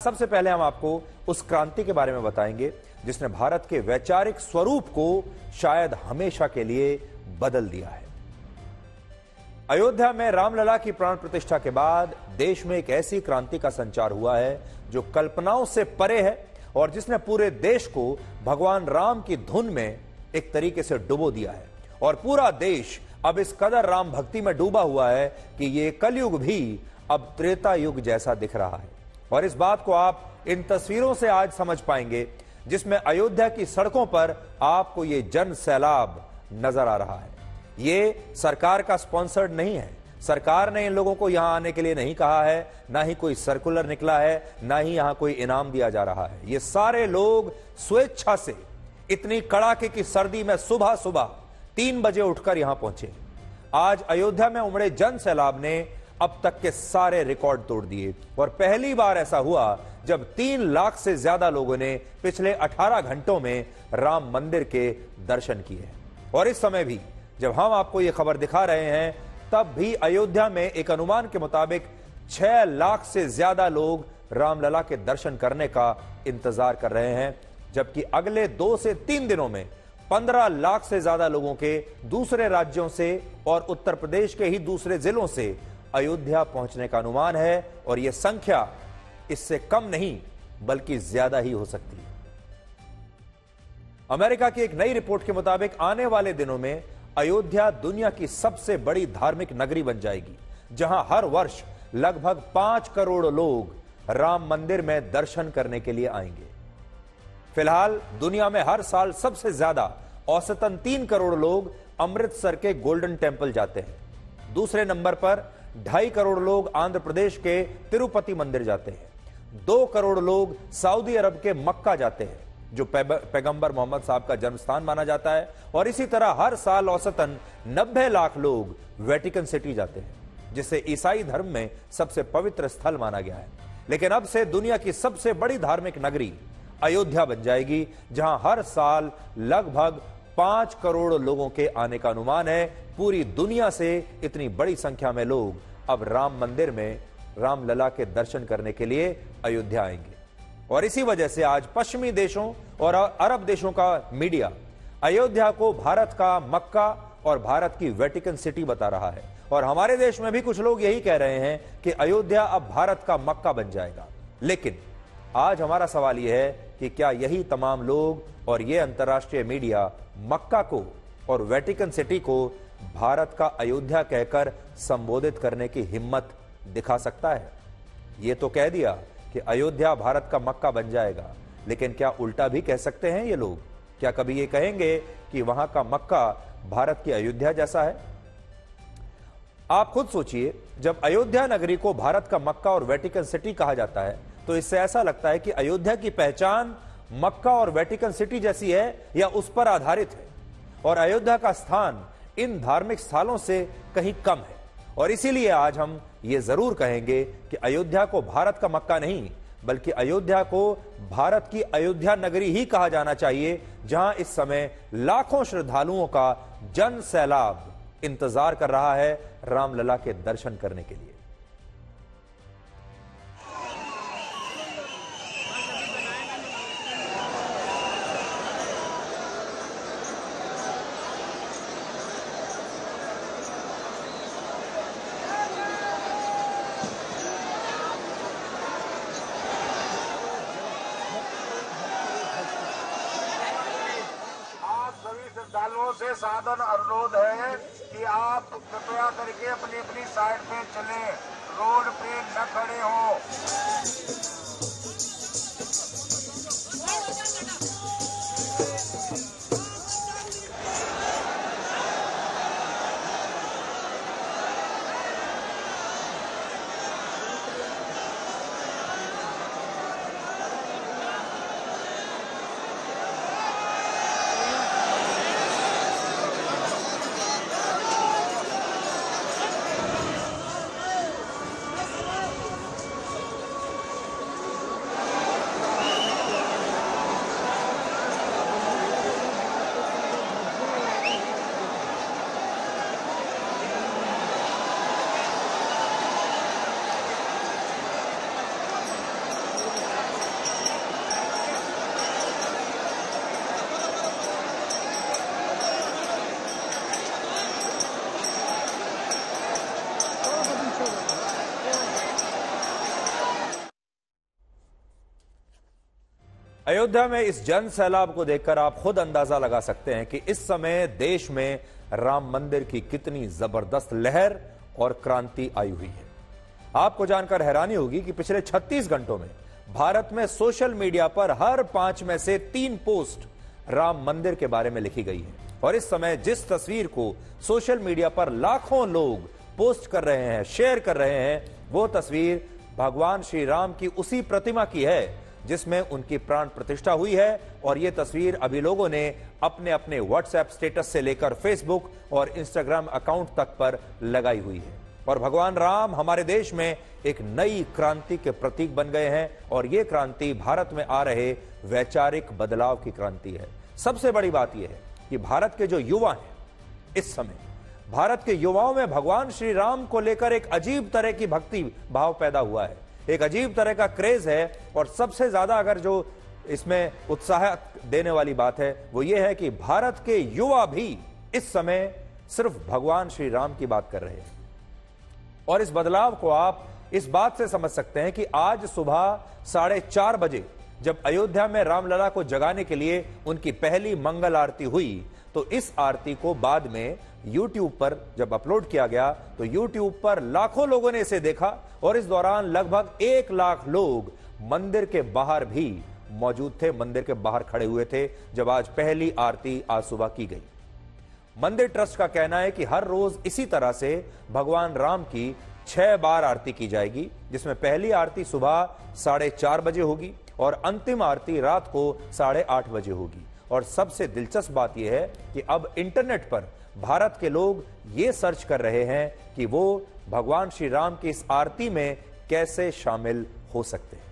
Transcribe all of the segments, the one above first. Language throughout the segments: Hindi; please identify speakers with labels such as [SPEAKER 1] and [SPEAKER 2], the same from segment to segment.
[SPEAKER 1] सबसे पहले हम आपको उस क्रांति के बारे में बताएंगे जिसने भारत के वैचारिक स्वरूप को शायद हमेशा के लिए बदल दिया है। अयोध्या में रामलला की प्राण प्रतिष्ठा के बाद देश में एक ऐसी क्रांति का संचार हुआ है जो कल्पनाओं से परे है और जिसने पूरे देश को भगवान राम की धुन में एक तरीके से डुबो दिया है और पूरा देश अब इस कदर राम भक्ति में डूबा हुआ है कि ये कलयुग भी अब त्रेता युग जैसा दिख रहा है। और इस बात को आप इन तस्वीरों से आज समझ पाएंगे जिसमें अयोध्या की सड़कों पर आपको ये जन सैलाब नजर आ रहा है। ये सरकार का स्पॉन्सर्ड नहीं है, सरकार ने इन लोगों को यहां आने के लिए नहीं कहा है, ना ही कोई सर्कुलर निकला है, ना ही यहां कोई इनाम दिया जा रहा है। ये सारे लोग स्वेच्छा से इतनी कड़ाके की सर्दी में सुबह सुबह 3 बजे उठकर यहां पहुंचे। आज अयोध्या में उमड़े जन सैलाब ने अब तक के सारे रिकॉर्ड तोड़ दिए और पहली बार ऐसा हुआ जब 3 लाख से ज्यादा लोगों ने पिछले 18 घंटों में राम मंदिर के दर्शन किए। और इस समय भी जब हम आपको यह खबर दिखा रहे हैं तब भी अयोध्या में एक अनुमान के मुताबिक 6 लाख से ज्यादा लोग रामलला के दर्शन करने का इंतजार कर रहे हैं, जबकि अगले 2 से 3 दिनों में 15 लाख से ज्यादा लोगों के दूसरे राज्यों से और उत्तर प्रदेश के ही दूसरे जिलों से अयोध्या पहुंचने का अनुमान है और यह संख्या इससे कम नहीं बल्कि ज्यादा ही हो सकती है। अमेरिका की एक नई रिपोर्ट के मुताबिक आने वाले दिनों में अयोध्या दुनिया की सबसे बड़ी धार्मिक नगरी बन जाएगी, जहां हर वर्ष लगभग 5 करोड़ लोग राम मंदिर में दर्शन करने के लिए आएंगे। फिलहाल दुनिया में हर साल सबसे ज्यादा औसतन 3 करोड़ लोग अमृतसर के गोल्डन टेंपल जाते हैं। दूसरे नंबर पर 2.5 करोड़ लोग आंध्र प्रदेश के तिरुपति मंदिर जाते हैं। 2 करोड़ लोग सऊदी अरब के मक्का जाते हैं जो पैगंबर मोहम्मद साहब का जन्म स्थान माना जाता है। और इसी तरह हर साल औसतन 90 लाख लोग वेटिकन सिटी जाते हैं जिसे ईसाई धर्म में सबसे पवित्र स्थल माना गया है। लेकिन अब से दुनिया की सबसे बड़ी धार्मिक नगरी अयोध्या बन जाएगी, जहां हर साल लगभग 5 करोड़ लोगों के आने का अनुमान है। पूरी दुनिया से इतनी बड़ी संख्या में लोग अब राम मंदिर में रामलला के दर्शन करने के लिए अयोध्या आएंगे। और इसी वजह से आज पश्चिमी देशों और अरब देशों का मीडिया अयोध्या को भारत का मक्का और भारत की वेटिकन सिटी बता रहा है। और हमारे देश में भी कुछ लोग यही कह रहे हैं कि अयोध्या अब भारत का मक्का बन जाएगा। लेकिन आज हमारा सवाल यह है कि क्या यही तमाम लोग और यह अंतर्राष्ट्रीय मीडिया मक्का को और वेटिकन सिटी को भारत का अयोध्या कहकर संबोधित करने की हिम्मत दिखा सकता है? यह तो कह दिया कि अयोध्या भारत का मक्का बन जाएगा, लेकिन क्या उल्टा भी कह सकते हैं ये लोग? क्या कभी ये कहेंगे कि वहां का मक्का भारत की अयोध्या जैसा है? आप खुद सोचिए, जब अयोध्या नगरी को भारत का मक्का और वेटिकन सिटी कहा जाता है तो इससे ऐसा लगता है कि अयोध्या की पहचान मक्का और वेटिकन सिटी जैसी है या उस पर आधारित है और अयोध्या का स्थान इन धार्मिक स्थलों से कहीं कम है। और इसीलिए आज हम ये जरूर कहेंगे कि अयोध्या को भारत का मक्का नहीं बल्कि अयोध्या को भारत की अयोध्या नगरी ही कहा जाना चाहिए, जहां इस समय लाखों श्रद्धालुओं का जन सैलाब इंतजार कर रहा है रामलला के दर्शन करने के लिए।
[SPEAKER 2] श्रद्धालुओं से सादर अनुरोध है कि आप कृपया करके अपनी अपनी साइड पे चलें, रोड पे न खड़े हों।
[SPEAKER 1] अयोध्या में इस जन सैलाब को देखकर आप खुद अंदाजा लगा सकते हैं कि इस समय देश में राम मंदिर की कितनी जबरदस्त लहर और क्रांति आई हुई है। आपको जानकर हैरानी होगी कि पिछले 36 घंटों में भारत में सोशल मीडिया पर हर 5 में से 3 पोस्ट राम मंदिर के बारे में लिखी गई है। और इस समय जिस तस्वीर को सोशल मीडिया पर लाखों लोग पोस्ट कर रहे हैं, शेयर कर रहे हैं, वो तस्वीर भगवान श्री राम की उसी प्रतिमा की है जिसमें उनकी प्राण प्रतिष्ठा हुई है। और यह तस्वीर अभी लोगों ने अपने अपने व्हाट्सएप स्टेटस से लेकर फेसबुक और इंस्टाग्राम अकाउंट तक पर लगाई हुई है। और भगवान राम हमारे देश में एक नई क्रांति के प्रतीक बन गए हैं और यह क्रांति भारत में आ रहे वैचारिक बदलाव की क्रांति है। सबसे बड़ी बात यह है कि भारत के जो युवा हैं, इस समय भारत के युवाओं में भगवान श्री राम को लेकर एक अजीब तरह की भक्ति भाव पैदा हुआ है, एक अजीब तरह का क्रेज है। और सबसे ज्यादा अगर जो इसमें उत्साह देने वाली बात है वो ये है कि भारत के युवा भी इस समय सिर्फ भगवान श्री राम की बात कर रहे हैं। और इस बदलाव को आप इस बात से समझ सकते हैं कि आज सुबह 4:30 बजे जब अयोध्या में रामलला को जगाने के लिए उनकी पहली मंगल आरती हुई, तो इस आरती को बाद में YouTube पर जब अपलोड किया गया तो YouTube पर लाखों लोगों ने इसे देखा। और इस दौरान लगभग 1 लाख लोग मंदिर के बाहर भी मौजूद थे, मंदिर के बाहर खड़े हुए थे जब आज पहली आरती आज सुबह की गई। मंदिर ट्रस्ट का कहना है कि हर रोज इसी तरह से भगवान राम की 6 बार आरती की जाएगी, जिसमें पहली आरती सुबह 4:30 बजे होगी और अंतिम आरती रात को 8:30 बजे होगी। और सबसे दिलचस्प बात यह है कि अब इंटरनेट पर भारत के लोग ये सर्च कर रहे हैं कि वो भगवान श्री राम की इस आरती में कैसे शामिल हो सकते हैं।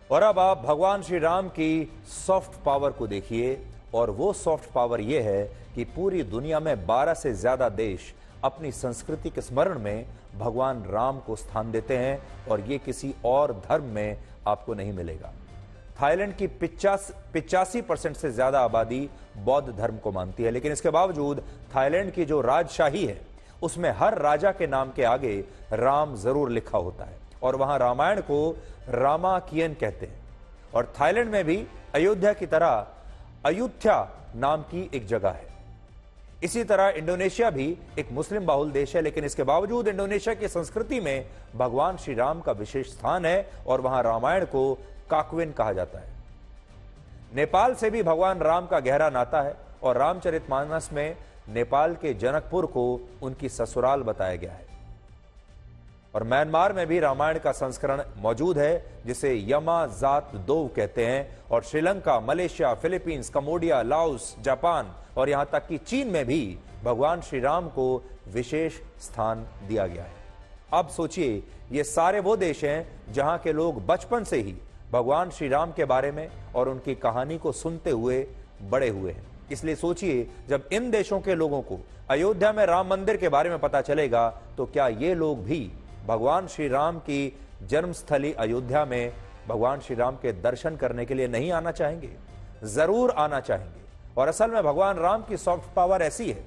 [SPEAKER 1] और अब आप भगवान श्री राम की सॉफ्ट पावर को देखिए। और वो सॉफ्ट पावर ये है कि पूरी दुनिया में 12 से ज्यादा देश अपनी संस्कृति के स्मरण में भगवान राम को स्थान देते हैं और ये किसी और धर्म में आपको नहीं मिलेगा। थाईलैंड की 85% से ज्यादा आबादी बौद्ध धर्म को मानती है, लेकिन इसके बावजूद थाईलैंड की जो राजशाही है उसमें हर राजा के नाम के आगे राम जरूर लिखा होता है और वहां रामायण को रामाकियन कहते हैं। और थाईलैंड में भी अयोध्या की तरह अयुथ्या नाम की एक जगह है। इसी तरह इंडोनेशिया भी एक मुस्लिम बाहुल देश है, लेकिन इसके बावजूद इंडोनेशिया की संस्कृति में भगवान श्री राम का विशेष स्थान है और वहां रामायण को काक्विन कहा जाता है। नेपाल से भी भगवान राम का गहरा नाता है और रामचरितमानस में नेपाल के जनकपुर को उनकी ससुराल बताया गया है। और म्यांमार में भी रामायण का संस्करण मौजूद है जिसे यमा जात दोव कहते हैं। और Sri Lanka, Malaysia, Philippines, Cambodia, Laos, Japan और यहां तक कि चीन में भी भगवान श्री राम को विशेष स्थान दिया गया है। अब सोचिए, ये सारे वो देश हैं जहां के लोग बचपन से ही भगवान श्री राम के बारे में और उनकी कहानी को सुनते हुए बड़े हुए हैं। इसलिए सोचिए, जब इन देशों के लोगों को अयोध्या में राम मंदिर के बारे में पता चलेगा तो क्या ये लोग भी भगवान श्री राम की जन्मस्थली अयोध्या में भगवान श्री राम के दर्शन करने के लिए नहीं आना चाहेंगे? जरूर आना चाहेंगे। और असल में भगवान राम की सॉफ्ट पावर ऐसी है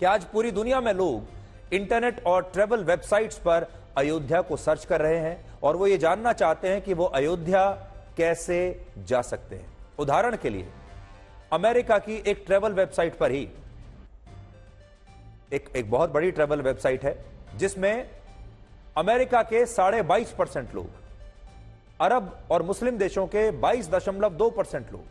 [SPEAKER 1] कि आज पूरी दुनिया में लोग इंटरनेट और ट्रेवल वेबसाइट्स पर अयोध्या को सर्च कर रहे हैं और वो ये जानना चाहते हैं कि वो अयोध्या कैसे जा सकते हैं। उदाहरण के लिए अमेरिका की एक ट्रेवल वेबसाइट पर ही एक बहुत बड़ी ट्रेवल वेबसाइट है जिसमें अमेरिका के 22.5% लोग, अरब और मुस्लिम देशों के 22.2% लोग,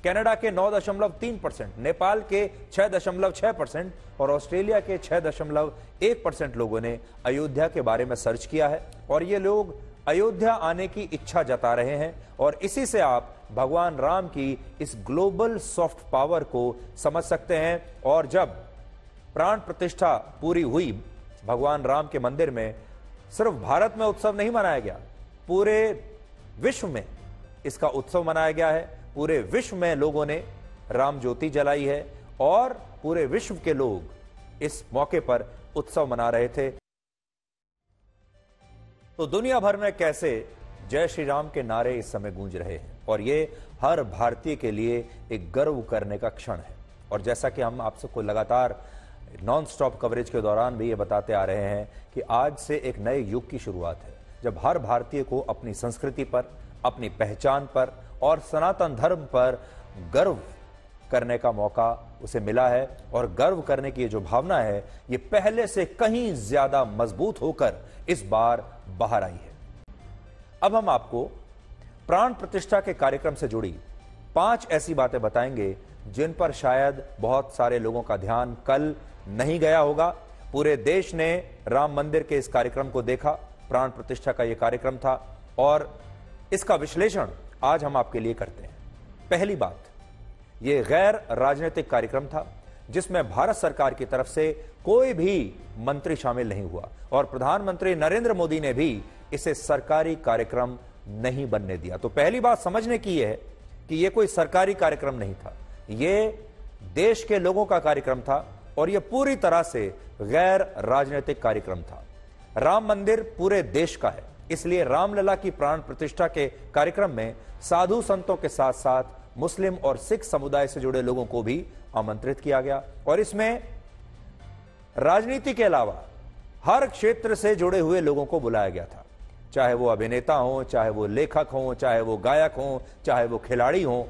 [SPEAKER 1] कनाडा के 9.3%, नेपाल के 6.6% और ऑस्ट्रेलिया के 6.1% लोगों ने अयोध्या के बारे में सर्च किया है। और ये लोग अयोध्या आने की इच्छा जता रहे हैं और इसी से आप भगवान राम की इस ग्लोबल सॉफ्ट पावर को समझ सकते हैं। और जब प्राण प्रतिष्ठा पूरी हुई भगवान राम के मंदिर में, सिर्फ भारत में उत्सव नहीं मनाया गया, पूरे विश्व में इसका उत्सव मनाया गया है। पूरे विश्व में लोगों ने राम ज्योति जलाई है और पूरे विश्व के लोग इस मौके पर उत्सव मना रहे थे। तो दुनिया भर में कैसे जय श्री राम के नारे इस समय गूंज रहे हैं और ये हर भारतीय के लिए एक गर्व करने का क्षण है। और जैसा कि हम आप सबको लगातार नॉन स्टॉप कवरेज के दौरान भी ये बताते आ रहे हैं कि आज से एक नए युग की शुरुआत है, जब हर भारतीय को अपनी संस्कृति पर, अपनी पहचान पर और सनातन धर्म पर गर्व करने का मौका उसे मिला है। और गर्व करने की ये जो भावना है, ये पहले से कहीं ज्यादा मजबूत होकर इस बार बाहर आई है। अब हम आपको प्राण प्रतिष्ठा के कार्यक्रम से जुड़ी 5 ऐसी बातें बताएंगे जिन पर शायद बहुत सारे लोगों का ध्यान कल नहीं गया होगा। पूरे देश ने राम मंदिर के इस कार्यक्रम को देखा, प्राण प्रतिष्ठा का यह कार्यक्रम था और इसका विश्लेषण आज हम आपके लिए करते हैं। पहली बात, यह गैर राजनीतिक कार्यक्रम था जिसमें भारत सरकार की तरफ से कोई भी मंत्री शामिल नहीं हुआ और प्रधानमंत्री नरेंद्र मोदी ने भी इसे सरकारी कार्यक्रम नहीं बनने दिया। तो पहली बात समझने की यह है कि यह कोई सरकारी कार्यक्रम नहीं था, यह देश के लोगों का कार्यक्रम था और यह पूरी तरह से गैर राजनीतिक कार्यक्रम था। राम मंदिर पूरे देश का है, इसलिए रामलला की प्राण प्रतिष्ठा के कार्यक्रम में साधु संतों के साथ साथ मुस्लिम और सिख समुदाय से जुड़े लोगों को भी आमंत्रित किया गया और इसमें राजनीति के अलावा हर क्षेत्र से जुड़े हुए लोगों को बुलाया गया था, चाहे वो अभिनेता हो, चाहे वो लेखक हो, चाहे वो गायक हो, चाहे वो खिलाड़ी हो।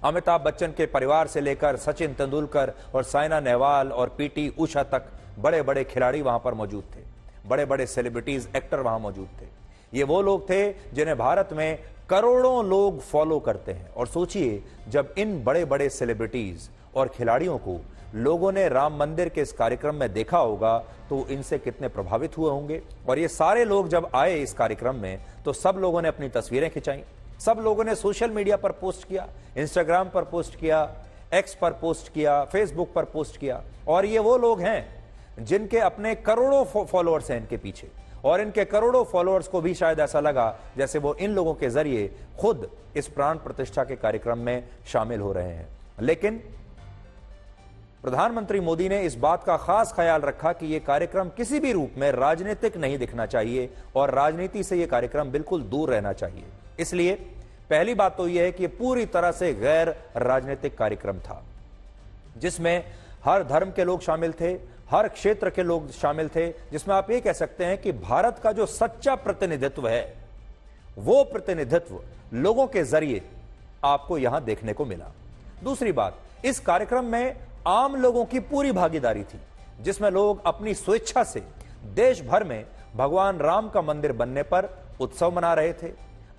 [SPEAKER 1] अमिताभ बच्चन के परिवार से लेकर सचिन तेंदुलकर और साइना नेहवाल और पीटी उषा तक बड़े बड़े खिलाड़ी वहां पर मौजूद थे, बड़े बड़े सेलिब्रिटीज, एक्टर वहां मौजूद थे। ये वो लोग थे जिन्हें भारत में करोड़ों लोग फॉलो करते हैं। और सोचिए, जब इन बड़े बड़े सेलिब्रिटीज और खिलाड़ियों को लोगों ने राम मंदिर के इस कार्यक्रम में देखा होगा तो इनसे कितने प्रभावित हुए होंगे। और ये सारे लोग जब आए इस कार्यक्रम में तो सब लोगों ने अपनी तस्वीरें खिंचाई, सब लोगों ने सोशल मीडिया पर पोस्ट किया, इंस्टाग्राम पर पोस्ट किया, एक्स पर पोस्ट किया, फेसबुक पर पोस्ट किया। और ये वो लोग हैं जिनके अपने करोड़ों फॉलोअर्स हैं इनके पीछे और इनके करोड़ों फॉलोअर्स को भी शायद ऐसा लगा जैसे वो इन लोगों के जरिए खुद इस प्राण प्रतिष्ठा के कार्यक्रम में शामिल हो रहे हैं। लेकिन प्रधानमंत्री मोदी ने इस बात का खास ख्याल रखा कि यह कार्यक्रम किसी भी रूप में राजनीतिक नहीं दिखना चाहिए और राजनीति से यह कार्यक्रम बिल्कुल दूर रहना चाहिए। इसलिए पहली बात तो यह है कि पूरी तरह से गैर राजनीतिक कार्यक्रम था जिसमें हर धर्म के लोग शामिल थे, हर क्षेत्र के लोग शामिल थे, जिसमें आप ये कह सकते हैं कि भारत का जो सच्चा प्रतिनिधित्व है वो प्रतिनिधित्व लोगों के जरिए आपको यहां देखने को मिला। दूसरी बात, इस कार्यक्रम में आम लोगों की पूरी भागीदारी थी जिसमें लोग अपनी स्वेच्छा से देश भर में भगवान राम का मंदिर बनने पर उत्सव मना रहे थे,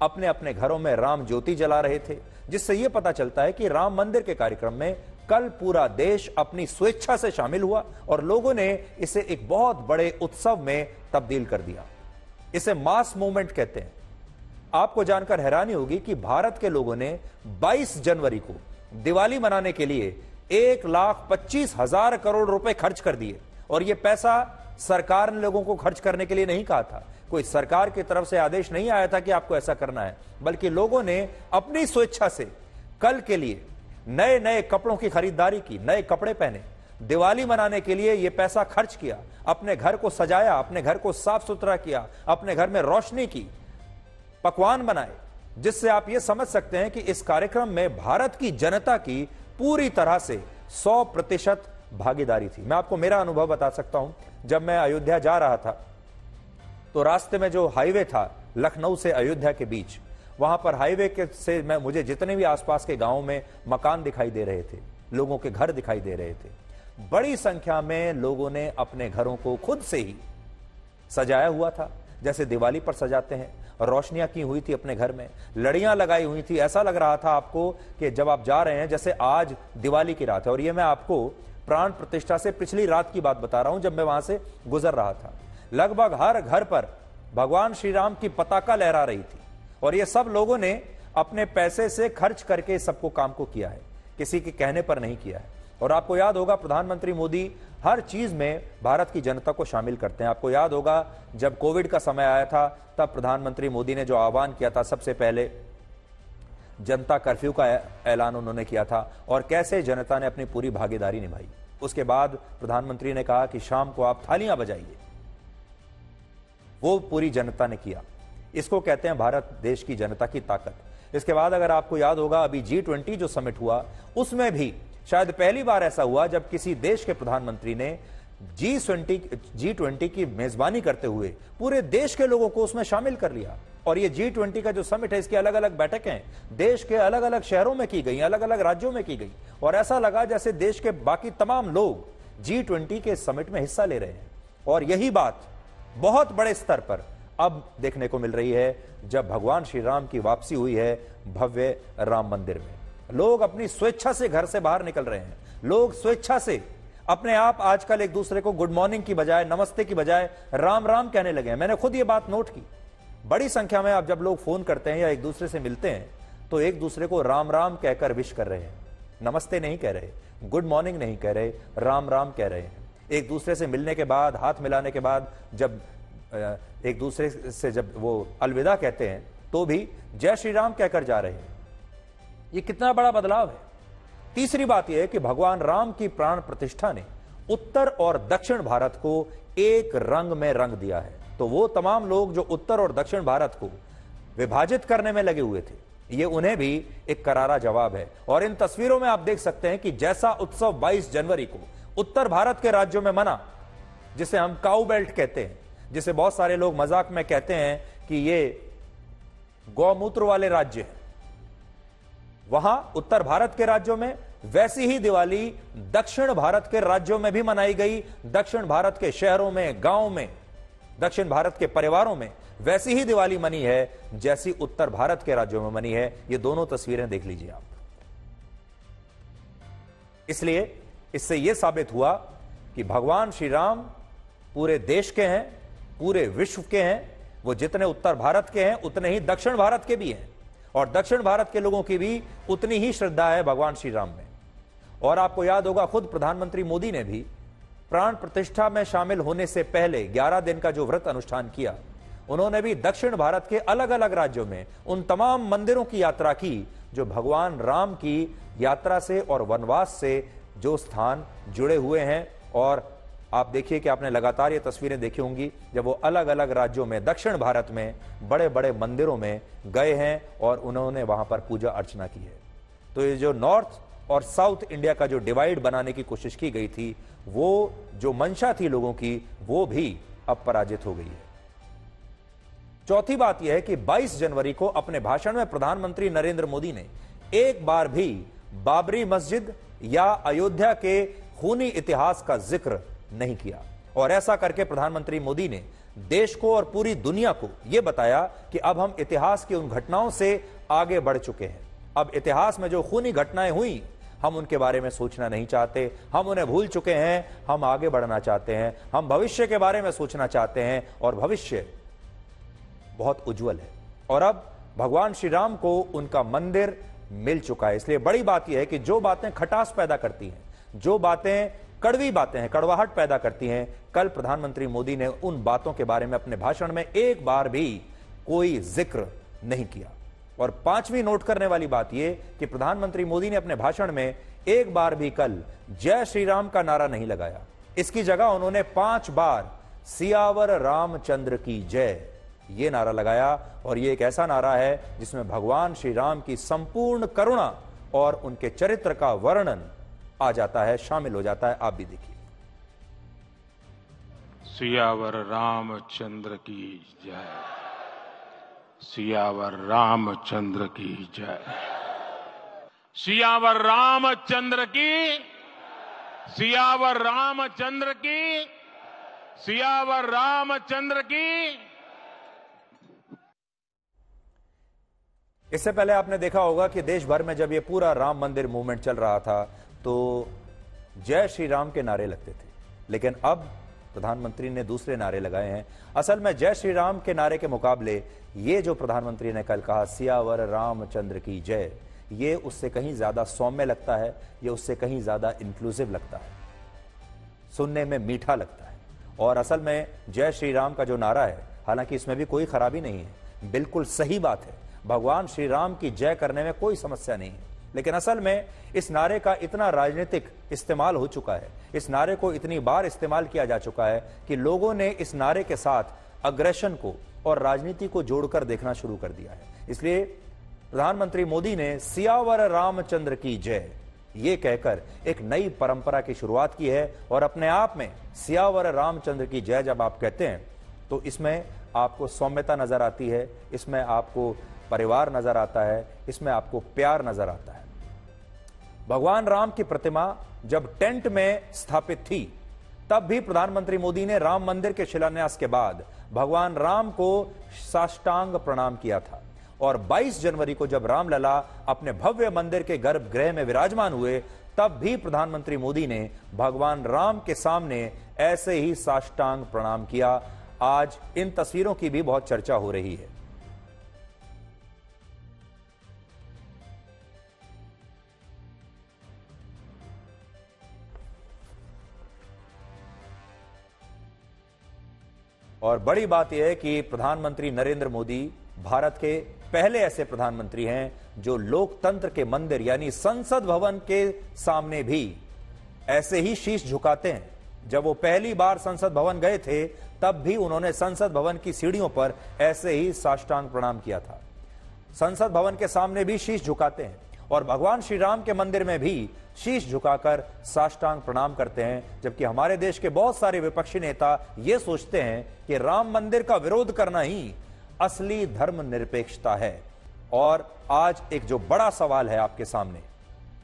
[SPEAKER 1] अपने अपने घरों में राम ज्योति जला रहे थे, जिससे यह पता चलता है कि राम मंदिर के कार्यक्रम में कल पूरा देश अपनी स्वेच्छा से शामिल हुआ और लोगों ने इसे एक बहुत बड़े उत्सव में तब्दील कर दिया। इसे मास मूवमेंट कहते हैं। आपको जानकर हैरानी होगी कि भारत के लोगों ने 22 जनवरी को दिवाली मनाने के लिए 1,25,000 करोड़ रुपए खर्च कर दिए और यह पैसा सरकार ने लोगों को खर्च करने के लिए नहीं कहा था, कोई सरकार की तरफ से आदेश नहीं आया था कि आपको ऐसा करना है, बल्कि लोगों ने अपनी स्वेच्छा से कल के लिए नए नए कपड़ों की खरीदारी की, नए कपड़े पहने, दिवाली मनाने के लिए यह पैसा खर्च किया, अपने घर को सजाया, अपने घर को साफ सुथरा किया, अपने घर में रोशनी की, पकवान बनाए, जिससे आप यह समझ सकते हैं कि इस कार्यक्रम में भारत की जनता की पूरी तरह से 100% भागीदारी थी। मैं आपको मेरा अनुभव बता सकता हूं। जब मैं अयोध्या जा रहा था तो रास्ते में जो हाईवे था लखनऊ से अयोध्या के बीच, वहां पर हाईवे के से मुझे जितने भी आसपास के गांवों में मकान दिखाई दे रहे थे, लोगों के घर दिखाई दे रहे थे। बड़ी संख्या में लोगों ने अपने घरों को खुद से ही सजाया हुआ था, जैसे दिवाली पर सजाते हैं। रोशनियां की हुई थी अपने घर में, लड़ियां लगाई हुई थी। ऐसा लग रहा था आपको कि जब आप जा रहे हैं जैसे आज दिवाली की रात है। और ये मैं आपको प्राण प्रतिष्ठा से पिछली रात की बात बता रहा हूं, जब मैं वहां से गुजर रहा था। लगभग हर घर पर भगवान श्री राम की पताका लहरा रही थी और ये सब लोगों ने अपने पैसे से खर्च करके सबको काम को किया है, किसी के कहने पर नहीं किया है। और आपको याद होगा प्रधानमंत्री मोदी हर चीज में भारत की जनता को शामिल करते हैं। आपको याद होगा जब कोविड का समय आया था तब प्रधानमंत्री मोदी ने जो आह्वान किया था, सबसे पहले जनता कर्फ्यू का ऐलान उन्होंने किया था और कैसे जनता ने अपनी पूरी भागीदारी निभाई। उसके बाद प्रधानमंत्री ने कहा कि शाम को आप थालियां बजाइए, वो पूरी जनता ने किया। इसको कहते हैं भारत देश की जनता की ताकत। इसके बाद अगर आपको याद होगा अभी G20 जो समिट हुआ, उसमें भी शायद पहली बार ऐसा हुआ जब किसी देश के प्रधानमंत्री ने G20 की मेजबानी करते हुए पूरे देश के लोगों को उसमें शामिल कर लिया। और ये G20 का जो समिट है, इसकी अलग अलग बैठकें देश के अलग अलग शहरों में की गई, अलग अलग राज्यों में की गई और ऐसा लगा जैसे देश के बाकी तमाम लोग G20 के समिट में हिस्सा ले रहे हैं। और यही बात बहुत बड़े स्तर पर अब देखने को मिल रही है जब भगवान श्री राम की वापसी हुई है भव्य राम मंदिर में। लोग अपनी स्वेच्छा से घर से बाहर निकल रहे हैं। लोग स्वेच्छा से अपने आप आजकल एक दूसरे को गुड मॉर्निंग की बजाय, नमस्ते की बजाय राम राम कहने लगे हैं। मैंने खुद ये बात नोट की। बड़ी संख्या में अब जब लोग फोन करते हैं या एक दूसरे से मिलते हैं तो एक दूसरे को राम राम कहकर विश कर रहे हैं। नमस्ते नहीं कह रहे, गुड मॉर्निंग नहीं कह रहे, राम राम कह रहे हैं। एक दूसरे से मिलने के बाद, हाथ मिलाने के बाद जब एक दूसरे से जब वो अलविदा कहते हैं तो भी जय श्री राम कहकर जा रहे हैं। ये कितना बड़ा बदलाव है। तीसरी बात यह है कि भगवान राम की प्राण प्रतिष्ठा ने उत्तर और दक्षिण भारत को एक रंग में रंग दिया है। तो वो तमाम लोग जो उत्तर और दक्षिण भारत को विभाजित करने में लगे हुए थे, ये उन्हें भी एक करारा जवाब है। और इन तस्वीरों में आप देख सकते हैं कि जैसा उत्सव 22 जनवरी को उत्तर भारत के राज्यों में मना, जिसे हम काऊ बेल्ट कहते हैं, जिसे बहुत सारे लोग मजाक में कहते हैं कि ये गौमूत्र वाले राज्य हैं, वहां उत्तर भारत के राज्यों में वैसी ही दिवाली दक्षिण भारत के राज्यों में भी मनाई गई। दक्षिण भारत के शहरों में, गांव में, दक्षिण भारत के परिवारों में वैसी ही दिवाली मनी है जैसी उत्तर भारत के राज्यों में मनी है। ये दोनों तस्वीरें देख लीजिए आप। इसलिए इससे यह साबित हुआ कि भगवान श्री राम पूरे देश के हैं, पूरे विश्व के हैं। वो जितने उत्तर भारत के हैं उतने ही दक्षिण भारत के भी हैं और दक्षिण भारत के लोगों की भी उतनी ही श्रद्धा है भगवान श्री राम में। और आपको याद होगा खुद प्रधानमंत्री मोदी ने भी प्राण प्रतिष्ठा में शामिल होने से पहले 11 दिन का जो व्रत अनुष्ठान किया, उन्होंने भी दक्षिण भारत के अलग अलग राज्यों में उन तमाम मंदिरों की यात्रा की जो भगवान राम की यात्रा से और वनवास से जो स्थान जुड़े हुए हैं। और आप देखिए कि आपने लगातार ये तस्वीरें देखी होंगी जब वो अलग अलग राज्यों में, दक्षिण भारत में बड़े बड़े मंदिरों में गए हैं और उन्होंने वहां पर पूजा अर्चना की है। तो ये जो नॉर्थ और साउथ इंडिया का जो डिवाइड बनाने की कोशिश की गई थी, वो जो मंशा थी लोगों की, वो भी अब पराजित हो गई है। चौथी बात यह है कि 22 जनवरी को अपने भाषण में प्रधानमंत्री नरेंद्र मोदी ने एक बार भी बाबरी मस्जिद या अयोध्या के खूनी इतिहास का जिक्र नहीं किया। और ऐसा करके प्रधानमंत्री मोदी ने देश को और पूरी दुनिया को यह बताया कि अब हम इतिहास की उन घटनाओं से आगे बढ़ चुके हैं। अब इतिहास में जो खूनी घटनाएं हुई, हम उनके बारे में सोचना नहीं चाहते, हम उन्हें भूल चुके हैं, हम आगे बढ़ना चाहते हैं, हम भविष्य के बारे में सोचना चाहते हैं और भविष्य बहुत उज्जवल है। और अब भगवान श्री राम को उनका मंदिर मिल चुका है। इसलिए बड़ी बात यह है कि जो बातें खटास पैदा करती हैं, जो बातें कड़वी बातें हैं, कड़वाहट पैदा करती हैं, कल प्रधानमंत्री मोदी ने उन बातों के बारे में अपने भाषण में एक बार भी कोई जिक्र नहीं किया। और पांचवी नोट करने वाली बात यह कि प्रधानमंत्री मोदी ने अपने भाषण में एक बार भी कल जय श्री राम का नारा नहीं लगाया। इसकी जगह उन्होंने 5 बार सियावर रामचंद्र की जय ये नारा लगाया। और ये एक ऐसा नारा है जिसमें भगवान श्री राम की संपूर्ण करुणा और उनके चरित्र का वर्णन आ जाता है, शामिल हो जाता है। आप भी देखिए।
[SPEAKER 3] सियावर रामचंद्र की जय, सियावर रामचंद्र की जय, सियावर रामचंद्र की, सियावर रामचंद्र की, सियावर रामचंद्र की।
[SPEAKER 1] इससे पहले आपने देखा होगा कि देश भर में जब ये पूरा राम मंदिर मूवमेंट चल रहा था तो जय श्री राम के नारे लगते थे, लेकिन अब प्रधानमंत्री ने दूसरे नारे लगाए हैं। असल में जय श्री राम के नारे के मुकाबले ये जो प्रधानमंत्री ने कल कहा सियावर रामचंद्र की जय, ये उससे कहीं ज्यादा सौम्य लगता है, ये उससे कहीं ज्यादा इंक्लूसिव लगता है, सुनने में मीठा लगता है। और असल में जय श्री राम का जो नारा है, हालांकि इसमें भी कोई खराबी नहीं है, बिल्कुल सही बात है, भगवान श्री राम की जय करने में कोई समस्या नहीं है। लेकिन असल में इस नारे का इतना राजनीतिक इस्तेमाल हो चुका है, इस नारे को इतनी बार इस्तेमाल किया जा चुका है कि लोगों ने इस नारे के साथ अग्रेशन को और राजनीति को जोड़कर देखना शुरू कर दिया है। इसलिए प्रधानमंत्री मोदी ने सियावर रामचंद्र की जय ये कहकर एक नई परंपरा की शुरुआत की है। और अपने आप में सियावर रामचंद्र की जय जब आप कहते हैं तो इसमें आपको सौम्यता नजर आती है, इसमें आपको परिवार नजर आता है, इसमें आपको प्यार नजर आता है। भगवान राम की प्रतिमा जब टेंट में स्थापित थी तब भी प्रधानमंत्री मोदी ने राम मंदिर के शिलान्यास के बाद भगवान राम को साष्टांग प्रणाम किया था। और 22 जनवरी को जब रामलला अपने भव्य मंदिर के गर्भगृह में विराजमान हुए तब भी प्रधानमंत्री मोदी ने भगवान राम के सामने ऐसे ही साष्टांग प्रणाम किया। आज इन तस्वीरों की भी बहुत चर्चा हो रही है। और बड़ी बात यह है कि प्रधानमंत्री नरेंद्र मोदी भारत के पहले ऐसे प्रधानमंत्री हैं जो लोकतंत्र के मंदिर यानी संसद भवन के सामने भी ऐसे ही शीश झुकाते हैं। जब वो पहली बार संसद भवन गए थे तब भी उन्होंने संसद भवन की सीढ़ियों पर ऐसे ही साष्टांग प्रणाम किया था। संसद भवन के सामने भी शीश झुकाते हैं और भगवान श्री राम के मंदिर में भी शीश झुकाकर साष्टांग प्रणाम करते हैं। जबकि हमारे देश के बहुत सारे विपक्षी नेता ये सोचते हैं कि राम मंदिर का विरोध करना ही असली धर्मनिरपेक्षता है। और आज एक जो बड़ा सवाल है आपके सामने,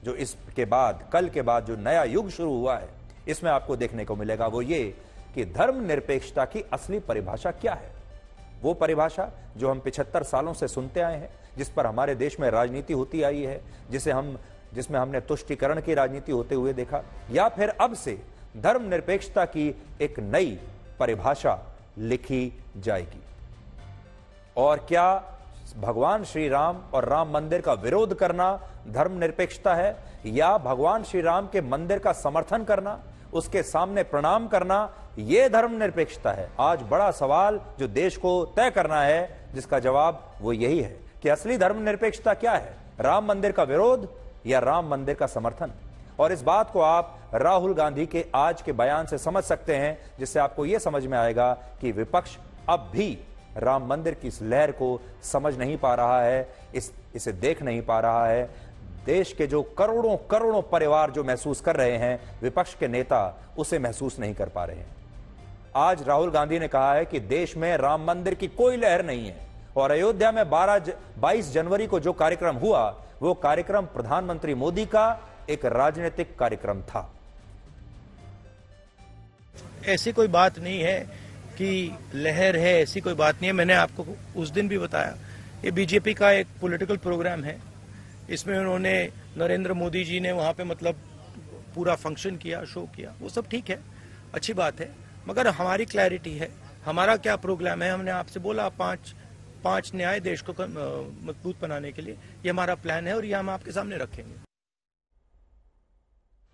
[SPEAKER 1] जो इसके बाद कल के बाद जो नया युग शुरू हुआ है इसमें आपको देखने को मिलेगा, वो ये कि धर्मनिरपेक्षता की असली परिभाषा क्या है। वो परिभाषा जो हम 75 सालों से सुनते आए हैं, जिस पर हमारे देश में राजनीति होती आई है, जिसमें हमने तुष्टीकरण की राजनीति होते हुए देखा, या फिर अब से धर्मनिरपेक्षता की एक नई परिभाषा लिखी जाएगी। और क्या भगवान श्री राम और राम मंदिर का विरोध करना धर्मनिरपेक्षता है, या भगवान श्री राम के मंदिर का समर्थन करना, उसके सामने प्रणाम करना, यह धर्मनिरपेक्षता है? आज बड़ा सवाल जो देश को तय करना है, जिसका जवाब वो यही है कि असली धर्मनिरपेक्षता क्या है, राम मंदिर का विरोध या राम मंदिर का समर्थन। और इस बात को आप राहुल गांधी के आज के बयान से समझ सकते हैं, जिससे आपको यह समझ में आएगा कि विपक्ष अब भी राम मंदिर की इस लहर को समझ नहीं पा रहा है, इसे देख नहीं पा रहा है। देश के जो करोड़ों करोड़ों परिवार जो महसूस कर रहे हैं, विपक्ष के नेता उसे महसूस नहीं कर पा रहे हैं। आज राहुल गांधी ने कहा है कि देश में राम मंदिर की कोई लहर नहीं है और अयोध्या में 22 जनवरी को जो कार्यक्रम हुआ वो कार्यक्रम प्रधानमंत्री मोदी का एक राजनीतिक कार्यक्रम था।
[SPEAKER 4] ऐसी कोई बात नहीं है कि लहर है, ऐसी कोई बात नहीं है। मैंने आपको उस दिन भी बताया, ये बीजेपी का एक पॉलिटिकल प्रोग्राम है। इसमें उन्होंने नरेंद्र मोदी जी ने वहां पे मतलब पूरा फंक्शन किया, शो किया, वो सब ठीक है, अच्छी बात है। मगर हमारी क्लैरिटी है, हमारा क्या प्रोग्राम है। हमने आपसे बोला पांच न्याय देश को मजबूत बनाने के लिए, ये हमारा प्लान है और ये हम आपके सामने रखेंगे।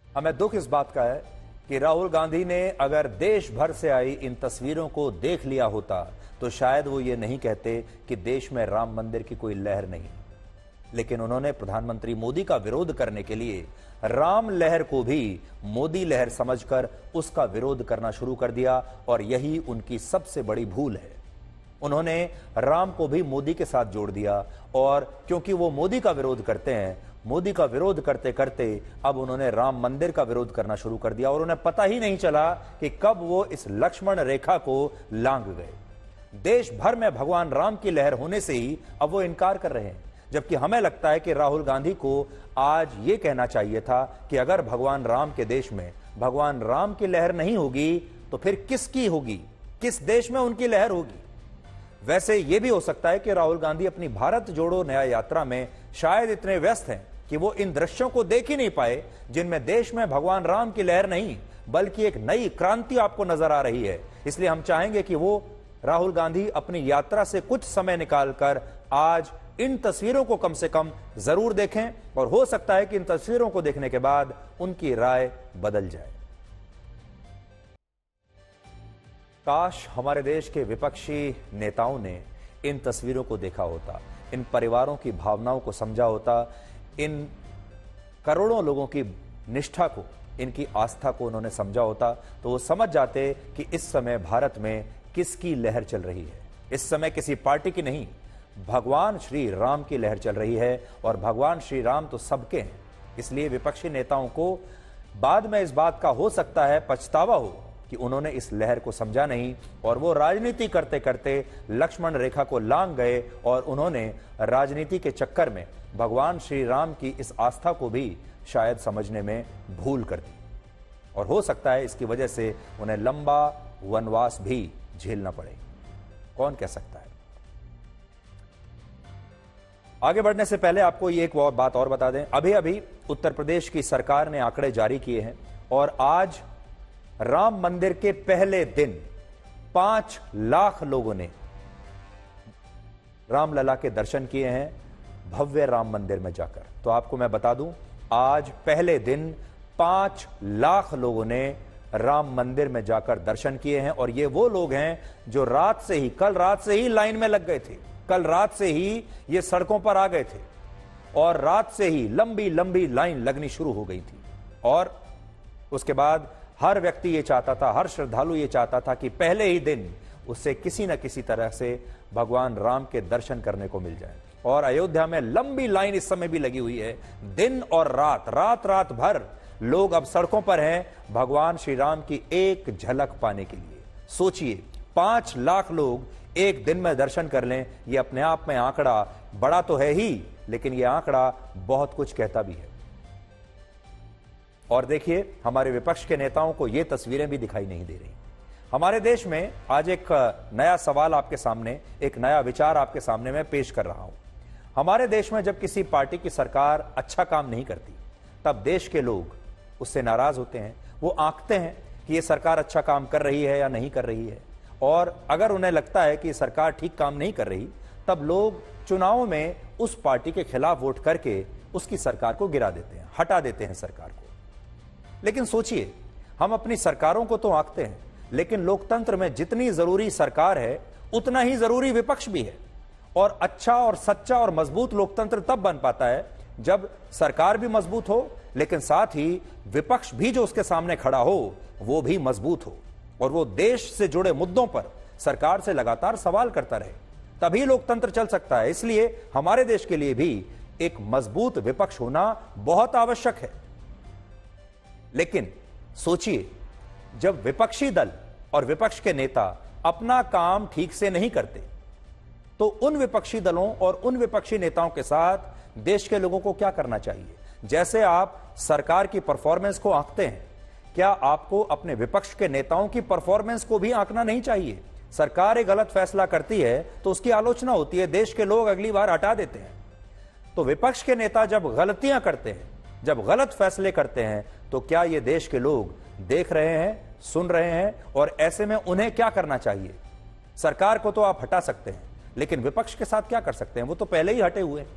[SPEAKER 1] हमें दुख इस बात का है कि राहुल गांधी ने अगर देश भर से आई इन तस्वीरों को देख लिया होता तो शायद वो ये नहीं कहते कि देश में राम मंदिर की कोई लहर नहीं। लेकिन उन्होंने प्रधानमंत्री मोदी का विरोध करने के लिए राम लहर को भी मोदी लहर समझकर उसका विरोध करना शुरू कर दिया और यही उनकी सबसे बड़ी भूल है। उन्होंने राम को भी मोदी के साथ जोड़ दिया और क्योंकि वो मोदी का विरोध करते हैं, मोदी का विरोध करते करते अब उन्होंने राम मंदिर का विरोध करना शुरू कर दिया और उन्हें पता ही नहीं चला कि कब वो इस लक्ष्मण रेखा को लांघ गए। देश भर में भगवान राम की लहर होने से ही अब वो इनकार कर रहे हैं, जबकि हमें लगता है कि राहुल गांधी को आज ये कहना चाहिए था कि अगर भगवान राम के देश में भगवान राम की लहर नहीं होगी तो फिर किसकी होगी, किस देश में उनकी लहर होगी। वैसे यह भी हो सकता है कि राहुल गांधी अपनी भारत जोड़ो नया यात्रा में शायद इतने व्यस्त हैं कि वो इन दृश्यों को देख ही नहीं पाए जिनमें देश में भगवान राम की लहर नहीं बल्कि एक नई क्रांति आपको नजर आ रही है। इसलिए हम चाहेंगे कि वो राहुल गांधी अपनी यात्रा से कुछ समय निकालकर आज इन तस्वीरों को कम से कम जरूर देखें, और हो सकता है कि इन तस्वीरों को देखने के बाद उनकी राय बदल जाए। काश हमारे देश के विपक्षी नेताओं ने इन तस्वीरों को देखा होता, इन परिवारों की भावनाओं को समझा होता, इन करोड़ों लोगों की निष्ठा को, इनकी आस्था को उन्होंने समझा होता, तो वो समझ जाते कि इस समय भारत में किसकी लहर चल रही है। इस समय किसी पार्टी की नहीं, भगवान श्री राम की लहर चल रही है, और भगवान श्री राम तो सबके हैं। इसलिए विपक्षी नेताओं को बाद में इस बात का हो सकता है पछतावा हो कि उन्होंने इस लहर को समझा नहीं, और वो राजनीति करते करते लक्ष्मण रेखा को लांघ गए, और उन्होंने राजनीति के चक्कर में भगवान श्री राम की इस आस्था को भी शायद समझने में भूल कर दी, और हो सकता है इसकी वजह से उन्हें लंबा वनवास भी झेलना पड़े। कौन कह सकता है। आगे बढ़ने से पहले आपको ये एक बात और बता दें, अभी अभी उत्तर प्रदेश की सरकार ने आंकड़े जारी किए हैं, और आज राम मंदिर के पहले दिन 5 लाख लोगों ने रामलला के दर्शन किए हैं भव्य राम मंदिर में जाकर। तो आपको मैं बता दूं, आज पहले दिन 5 लाख लोगों ने राम मंदिर में जाकर दर्शन किए हैं, और ये वो लोग हैं जो रात से ही, कल रात से ही लाइन में लग गए थे। कल रात से ही ये सड़कों पर आ गए थे, और रात से ही लंबी लंबी लाइन लगनी शुरू हो गई थी। और उसके बाद हर व्यक्ति ये चाहता था, हर श्रद्धालु ये चाहता था कि पहले ही दिन उससे किसी न किसी तरह से भगवान राम के दर्शन करने को मिल जाए। और अयोध्या में लंबी लाइन इस समय भी लगी हुई है। दिन और रात, रात भर लोग अब सड़कों पर हैं भगवान श्री राम की एक झलक पाने के लिए। सोचिए, 5 लाख लोग एक दिन में दर्शन कर लें, यह अपने आप में आंकड़ा बड़ा तो है ही, लेकिन यह आंकड़ा बहुत कुछ कहता भी है। और देखिए, हमारे विपक्ष के नेताओं को यह तस्वीरें भी दिखाई नहीं दे रही। हमारे देश में आज एक नया सवाल आपके सामने, एक नया विचार आपके सामने मैं पेश कर रहा हूं। हमारे देश में जब किसी पार्टी की सरकार अच्छा काम नहीं करती, तब देश के लोग उससे नाराज होते हैं। वो आंकते हैं कि ये सरकार अच्छा काम कर रही है या नहीं कर रही है, और अगर उन्हें लगता है कि सरकार ठीक काम नहीं कर रही, तब लोग चुनावों में उस पार्टी के खिलाफ वोट करके उसकी सरकार को गिरा देते हैं, हटा देते हैं सरकार को। लेकिन सोचिए, हम अपनी सरकारों को तो आंकते हैं, लेकिन लोकतंत्र में जितनी जरूरी सरकार है, उतना ही जरूरी विपक्ष भी है। और अच्छा और सच्चा और मजबूत लोकतंत्र तब बन पाता है जब सरकार भी मजबूत हो, लेकिन साथ ही विपक्ष भी जो उसके सामने खड़ा हो वो भी मजबूत हो, और वो देश से जुड़े मुद्दों पर सरकार से लगातार सवाल करता रहे। तभी लोकतंत्र चल सकता है। इसलिए हमारे देश के लिए भी एक मजबूत विपक्ष होना बहुत आवश्यक है। लेकिन सोचिए, जब विपक्षी दल और विपक्ष के नेता अपना काम ठीक से नहीं करते, तो उन विपक्षी दलों और उन विपक्षी नेताओं के साथ देश के लोगों को क्या करना चाहिए। जैसे आप सरकार की परफॉर्मेंस को आंकते हैं, क्या आपको अपने विपक्ष के नेताओं की परफॉर्मेंस को भी आंकना नहीं चाहिए। सरकार एक गलत फैसला करती है तो उसकी आलोचना होती है, देश के लोग अगली बार हटा देते हैं। तो विपक्ष के नेता जब गलतियां करते हैं, जब गलत फैसले करते हैं, तो क्या ये देश के लोग देख रहे हैं, सुन रहे हैं, और ऐसे में उन्हें क्या करना चाहिए। सरकार को तो आप हटा सकते हैं, लेकिन विपक्ष के साथ क्या कर सकते हैं, वो तो पहले ही हटे हुए हैं।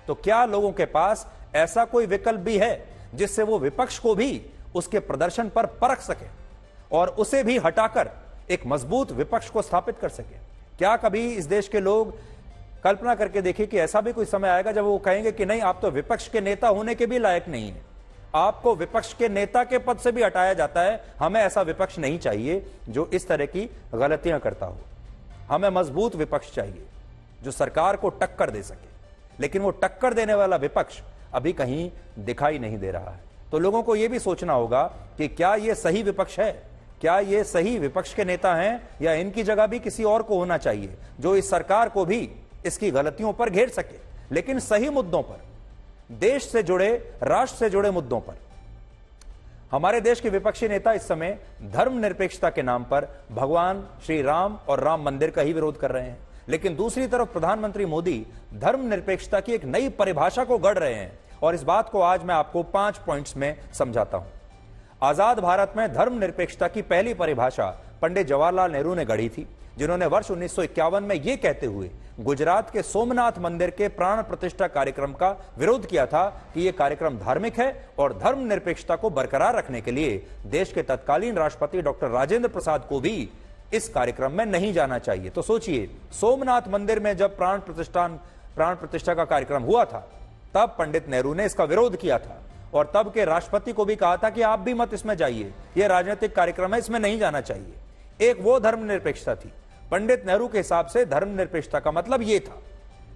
[SPEAKER 1] तो क्या लोगों के पास ऐसा कोई विकल्प भी है जिससे वो विपक्ष को भी उसके प्रदर्शन पर परख सके और उसे भी हटाकर एक मजबूत विपक्ष को स्थापित कर सके। क्या कभी इस देश के लोग कल्पना करके देखिए कि ऐसा भी कोई समय आएगा जब वो कहेंगे कि नहीं, आप तो विपक्ष के नेता होने के भी लायक नहीं है, आपको विपक्ष के नेता के पद से भी हटाया जाता है। हमें ऐसा विपक्ष नहीं चाहिए जो इस तरह की गलतियां करता हो। हमें मजबूत विपक्ष चाहिए जो सरकार को टक्कर दे सके, लेकिन वो टक्कर देने वाला विपक्ष अभी कहीं दिखाई नहीं दे रहा है। तो लोगों को यह भी सोचना होगा कि क्या यह सही विपक्ष है, क्या ये सही विपक्ष के नेता हैं, या इनकी जगह भी किसी और को होना चाहिए जो इस सरकार को भी इसकी गलतियों पर घेर सके, लेकिन सही मुद्दों पर, देश से जुड़े, राष्ट्र से जुड़े मुद्दों पर। हमारे देश के विपक्षी नेता इस समय धर्मनिरपेक्षता के नाम पर भगवान श्री राम और राम मंदिर का ही विरोध कर रहे हैं, लेकिन दूसरी तरफ प्रधानमंत्री मोदी धर्मनिरपेक्षता की एक नई परिभाषा को गढ़ रहे हैं। और इस बात को आज मैं आपको 5 पॉइंट्स में समझाता हूं। आजाद भारत में धर्मनिरपेक्षता की पहली परिभाषा पंडित जवाहरलाल नेहरू ने गढ़ी थी, जिन्होंने वर्ष 1951 में यह कहते हुए गुजरात के सोमनाथ मंदिर के प्राण प्रतिष्ठा कार्यक्रम का विरोध किया था कि यह कार्यक्रम धार्मिक है और धर्मनिरपेक्षता को बरकरार रखने के लिए देश के तत्कालीन राष्ट्रपति डॉक्टर राजेंद्र प्रसाद को भी इस कार्यक्रम में नहीं जाना चाहिए। तो सोचिए, सोमनाथ मंदिर में जब प्राण प्रतिष्ठा का कार्यक्रम हुआ था, तब पंडित नेहरू ने इसका विरोध किया था और तब के राष्ट्रपति को भी कहा था कि आप भी मत इसमें जाइए, यह राजनीतिक कार्यक्रम है, इसमें नहीं जाना चाहिए। एक वो धर्मनिरपेक्षता थी। पंडित नेहरू के हिसाब से धर्मनिरपेक्षता का मतलब यह था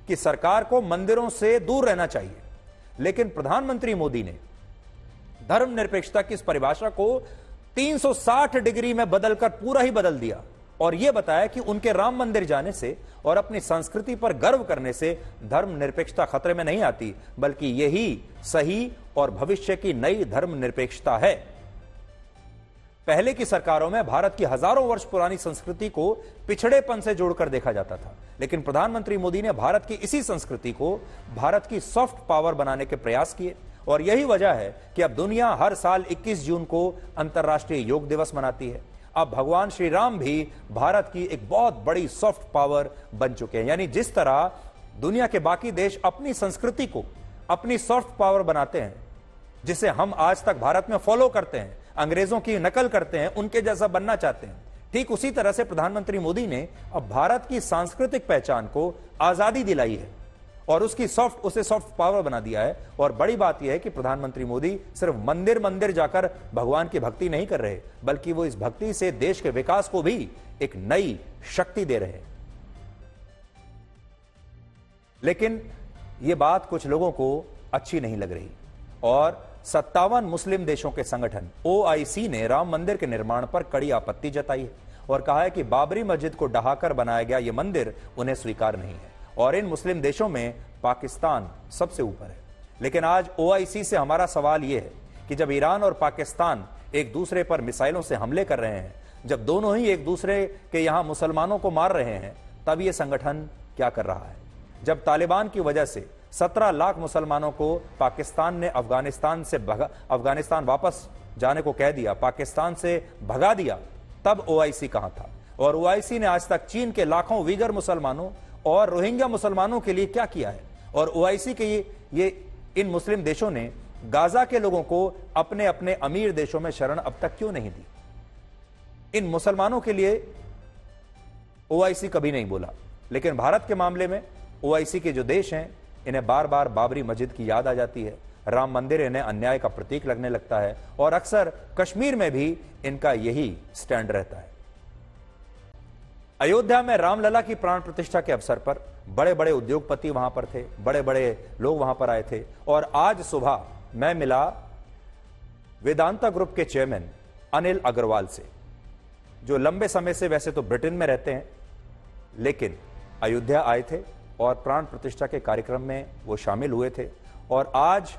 [SPEAKER 1] कि सरकार को मंदिरों से दूर रहना चाहिए। लेकिन प्रधानमंत्री मोदी ने धर्मनिरपेक्षता की इस परिभाषा को 360 डिग्री में बदलकर पूरा ही बदल दिया और यह बताया कि उनके राम मंदिर जाने से और अपनी संस्कृति पर गर्व करने से धर्मनिरपेक्षता खतरे में नहीं आती, बल्कि यही सही और भविष्य की नई धर्मनिरपेक्षता है। पहले की सरकारों में भारत की हजारों वर्ष पुरानी संस्कृति को पिछड़ेपन से जोड़कर देखा जाता था, लेकिन प्रधानमंत्री मोदी ने भारत की इसी संस्कृति को भारत की सॉफ्ट पावर बनाने के प्रयास किए और यही वजह है कि अब दुनिया हर साल 21 जून को अंतर्राष्ट्रीय योग दिवस मनाती है। अब भगवान श्री राम भी भारत की एक बहुत बड़ी सॉफ्ट पावर बन चुके हैं। यानी जिस तरह दुनिया के बाकी देश अपनी संस्कृति को अपनी सॉफ्ट पावर बनाते हैं, जिसे हम आज तक भारत में फॉलो करते हैं, अंग्रेजों की नकल करते हैं, उनके जैसा बनना चाहते हैं, ठीक उसी तरह से प्रधानमंत्री मोदी ने अब भारत की सांस्कृतिक पहचान को आजादी दिलाई है और उसे सॉफ्ट पावर बना दिया है। और बड़ी बात यह है कि प्रधानमंत्री मोदी सिर्फ मंदिर मंदिर जाकर भगवान की भक्ति नहीं कर रहे, बल्कि वो इस भक्ति से देश के विकास को भी एक नई शक्ति दे रहे हैं। लेकिन यह बात कुछ लोगों को अच्छी नहीं लग रही और 57 मुस्लिम देशों के संगठन OIC ने राम मंदिर के निर्माण पर कड़ी आपत्ति जताई है और कहा है कि बाबरी मस्जिद को ढहाकर बनाया गया यह मंदिर उन्हें स्वीकार नहीं है और इन मुस्लिम देशों में पाकिस्तान सबसे ऊपर है। लेकिन आज OIC से हमारा सवाल यह है कि जब ईरान और पाकिस्तान एक दूसरे पर मिसाइलों से हमले कर रहे हैं, जब दोनों ही एक दूसरे के यहां मुसलमानों को मार रहे हैं, तब यह संगठन क्या कर रहा है? जब तालिबान की वजह से 17 लाख मुसलमानों को पाकिस्तान ने अफगानिस्तान वापस जाने को कह दिया, पाकिस्तान से भगा दिया, तब OIC कहां था? और OIC ने आज तक चीन के लाखों वीगर मुसलमानों और रोहिंग्या मुसलमानों के लिए क्या किया है? और OIC के ये इन मुस्लिम देशों ने गाजा के लोगों को अपने अपने अमीर देशों में शरण अब तक क्यों नहीं दी? इन मुसलमानों के लिए OIC कभी नहीं बोला, लेकिन भारत के मामले में OIC के जो देश हैं, इन्हें बार बार बाबरी मस्जिद की याद आ जाती है, राम मंदिर इन्हें अन्याय का प्रतीक लगने लगता है और अक्सर कश्मीर में भी इनका यही स्टैंड रहता है। अयोध्या में रामलला की प्राण प्रतिष्ठा के अवसर पर बड़े बड़े उद्योगपति वहां पर थे, बड़े बड़े लोग वहां पर आए थे और आज सुबह मैं मिला वेदांता ग्रुप के चेयरमैन अनिल अग्रवाल से, जो लंबे समय से वैसे तो ब्रिटेन में रहते हैं, लेकिन अयोध्या आए थे और प्राण प्रतिष्ठा के कार्यक्रम में वो शामिल हुए थे। और आज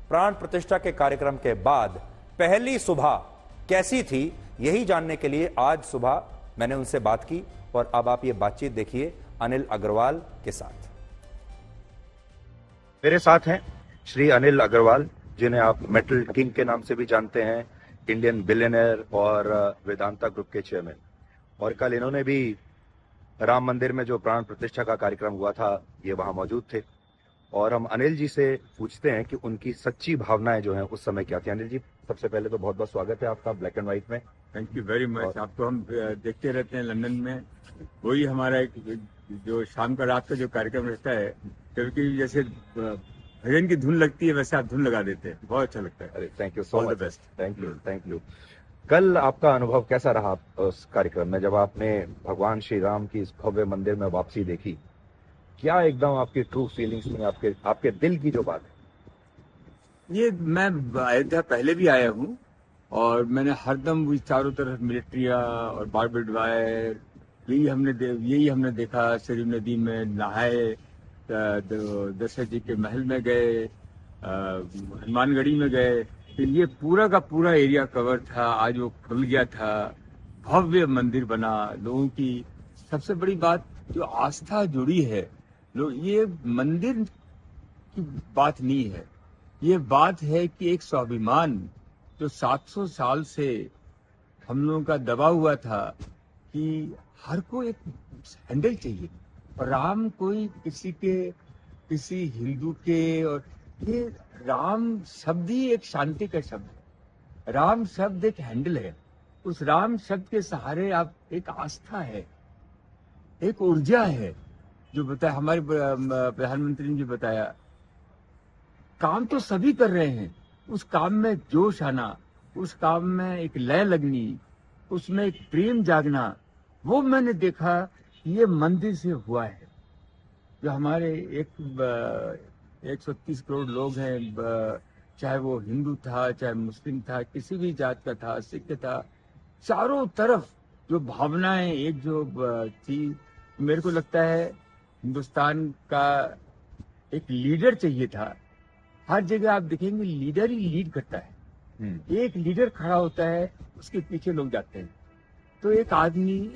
[SPEAKER 1] प्राण प्रतिष्ठा के कार्यक्रम के बाद पहली सुबह कैसी थी, यही जानने के लिए आज सुबह मैंने उनसे बात की और अब आप ये बातचीत देखिए अनिल अग्रवाल के साथ। मेरे साथ हैं श्री अनिल अग्रवाल, जिन्हें आप मेटल किंग के नाम से भी जानते हैं, इंडियन बिलियनर और वेदांता ग्रुप के चेयरमैन। और कल इन्होंने भी राम मंदिर में जो प्राण प्रतिष्ठा का कार्यक्रम हुआ था, ये वहां मौजूद थे और हम अनिल जी से पूछते हैं कि उनकी सच्ची भावनाएं जो हैं उस समय क्या थी। अनिल जी, सबसे पहले तो बहुत बहुत स्वागत है आपका ब्लैक एंड व्हाइट में।
[SPEAKER 5] Thank you very much. आपको हम देखते रहते हैं लंदन में, वही हमारा एक जो शाम का रात का जो कार्यक्रम रहता है, क्योंकि जैसे भजन की धुन लगती है वैसे आप धुन लगा देते हैं, बहुत अच्छा लगता है।
[SPEAKER 1] अरे thank you so much,
[SPEAKER 5] best.
[SPEAKER 1] Thank you. कल आपका अनुभव कैसा रहा उस कार्यक्रम में, जब आपने भगवान श्री राम की इस भव्य मंदिर में वापसी देखी? क्या एकदम आपकी ट्रू फीलिंग्स में आपके दिल की जो बात है?
[SPEAKER 5] ये मैं अयोध्या पहले भी आया हूँ और मैंने हरदम चारों तरफ मिलिट्रिया और बारबेड वायर यही हमने देखा। सरयू नदी में नहाए, दशरथ जी के महल में गए, हनुमानगढ़ी में गए, तो ये पूरा का पूरा एरिया कवर था। आज वो खुल गया था, भव्य मंदिर बना। लोगों की सबसे बड़ी बात जो आस्था जुड़ी है, लोग, ये मंदिर की बात नहीं है, ये बात है कि एक स्वाभिमान जो 700 साल से हम लोगों का दबा हुआ था कि हर को एक हैंडल चाहिए, और राम कोई किसी हिंदू के, और ये राम शब्द ही एक शांति का शब्द है। राम शब्द एक हैंडल है। उस राम शब्द के सहारे आप एक आस्था है, एक ऊर्जा है, जो बताया हमारे प्रधानमंत्री ने जो बताया। काम तो सभी कर रहे हैं, उस काम में जोश आना, उस काम में एक लय लगनी, उसमें एक प्रेम जागना, वो मैंने देखा ये मंदिर से हुआ है। जो हमारे 130 करोड़ लोग हैं, चाहे वो हिंदू था, चाहे मुस्लिम था, किसी भी जात का था, सिख था, चारों तरफ जो भावनाएं एक जो थी, मेरे को लगता है हिंदुस्तान का एक लीडर चाहिए था। हर जगह आप देखेंगे लीडर ही लीड करता है। एक लीडर खड़ा होता है, उसके पीछे लोग जाते हैं। तो एक आदमी,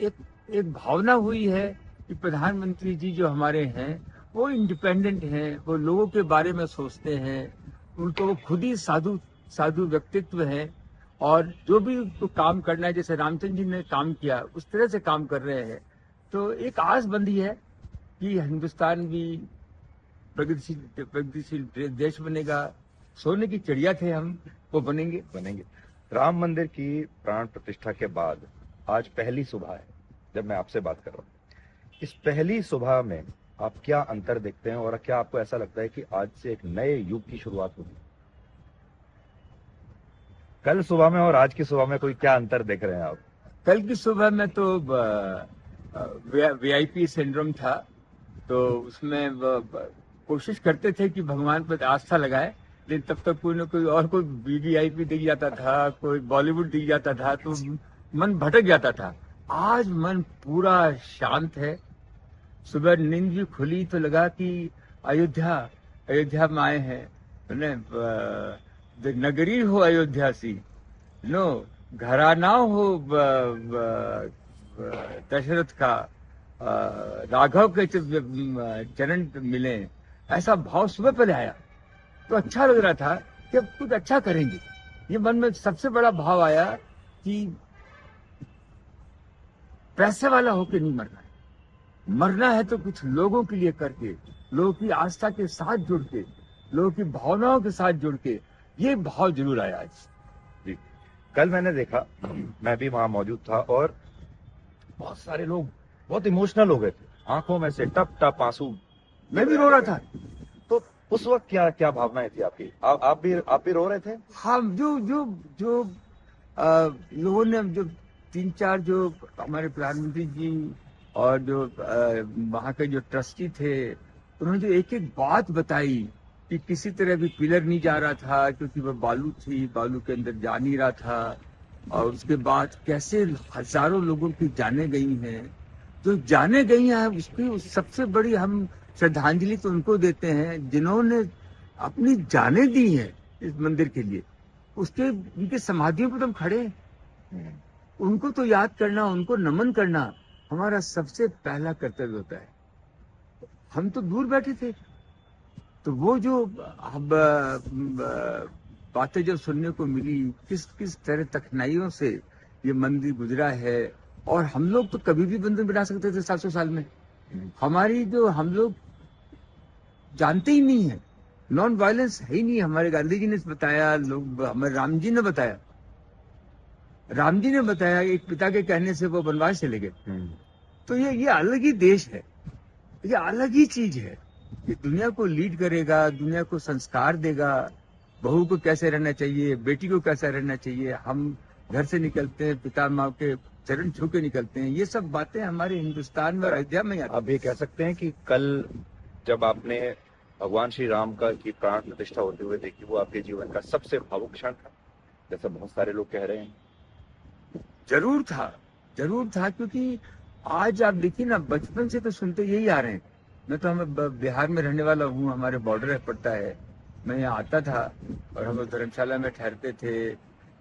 [SPEAKER 5] एक भावना हुई है कि प्रधानमंत्री जी जो हमारे हैं वो इंडिपेंडेंट हैं, वो लोगों के बारे में सोचते हैं, उनको वो खुद ही साधु व्यक्तित्व है, और जो भी उनको काम करना है, जैसे रामचंद्र जी ने काम किया उस तरह से काम कर रहे हैं। तो एक आस बंधी है कि हिंदुस्तान भी प्रगतिशील देश बनेगा। सोने की चिड़िया थे हम, वो बनेंगे।
[SPEAKER 6] राम मंदिर की प्राण प्रतिष्ठा के बाद आज पहली सुबह है जब मैं आपसे बात कर रहा हूँ। इस पहली सुबह में आप क्या अंतर देखते हैं, और क्या आपको ऐसा लगता है कि आज से एक नए युग की शुरुआत होगी? कल सुबह में और आज की सुबह में कोई क्या अंतर देख रहे हैं आप?
[SPEAKER 5] कल की सुबह में तो वीआईपी सिंड्रोम था, तो उसमें कोशिश करते थे कि भगवान पर आस्था लगाए, लेकिन तब तक कोई ना कोई और कोई वीवीआईपी दिख जाता था, कोई बॉलीवुड दिख जाता था, तो मन भटक जाता था। आज मन पूरा शांत है। सुबह नींद भी खुली तो लगा कि अयोध्या में आए हैं, नगरी हो अयोध्या सी, नो घराना हो दशरथ का, राघव के चरण मिले, ऐसा भाव सुबह पहले आया। तो अच्छा लग रहा था कि अब कुछ अच्छा करेंगे। ये मन में सबसे बड़ा भाव आया कि पैसे वाला होके नहीं मरना है, मरना है तो कुछ लोगों के लिए करके, लोगों की आस्था के साथ जुड़ के, लोगों की भावनाओं के साथ जुड़ के, ये भाव जरूर आया आज।
[SPEAKER 6] जी, कल मैंने देखा, मैं भी वहां मौजूद था, और बहुत सारे लोग बहुत इमोशनल हो गए थे, आंखों में से टप टप आंसू।
[SPEAKER 5] मैं भी रो रहा था।
[SPEAKER 6] तो उस वक्त क्या भावनाएं थी आपकी? आप भी रो रहे थे?
[SPEAKER 5] हाँ, जो लोगों ने, जो 3-4 जो हमारे प्रधानमंत्री जी और जो वहाँ के जो ट्रस्टी थे, उन्होंने जो एक एक बात बताई कि किसी तरह भी पिलर नहीं जा रहा था क्योंकि वह बालू थी, बालू के अंदर जा नहीं रहा था, और उसके बाद कैसे हजारों लोगों की जाने गई हैं। जो जाने गई हैं उसकी सबसे बड़ी हम श्रद्धांजलि तो उनको देते हैं जिन्होंने अपनी जाने दी है इस मंदिर के लिए। उनके समाधियों पर तो हम खड़े हैं, उनको तो याद करना, उनको नमन करना हमारा सबसे पहला कर्तव्य होता है। हम तो दूर बैठे थे, तो वो जो बातें जब सुनने को मिली, किस तरह कठिनाइयों से ये मंदिर गुजरा है, और हम लोग तो कभी भी मंदिर बना सकते थे 700 साल में। हमारी जो हम लोग जानते ही नहीं है, नॉन वायलेंस है ही नहीं। हमारे गांधी जी ने बताया, लोग हमारे राम जी ने बताया, एक पिता के कहने से वो वनवास चले गए। तो ये अलग ही देश है, ये अलग ही चीज है। ये दुनिया को लीड करेगा, दुनिया को संस्कार देगा, बहू को कैसे रहना चाहिए, बेटी को कैसा रहना चाहिए। हम घर से निकलते हैं, पिता माँ के चरण छू के निकलते हैं। ये सब बातें हमारे हिंदुस्तान में, अयोध्या में आती हैं।
[SPEAKER 6] आप ये कह सकते हैं कि कल जब आपने भगवान श्री राम की प्राण प्रतिष्ठा होते हुए देखी, वो आपके जीवन का सबसे भावुक क्षण था, जैसा बहुत सारे लोग कह रहे हैं?
[SPEAKER 5] जरूर था, क्योंकि आज आप देखिए ना, बचपन से तो सुनते यही आ रहे हैं। मैं तो हम बिहार में रहने वाला हूँ, हमारे बॉर्डर पड़ता है। मैं यहाँ आता था और हम धर्मशाला में ठहरते थे,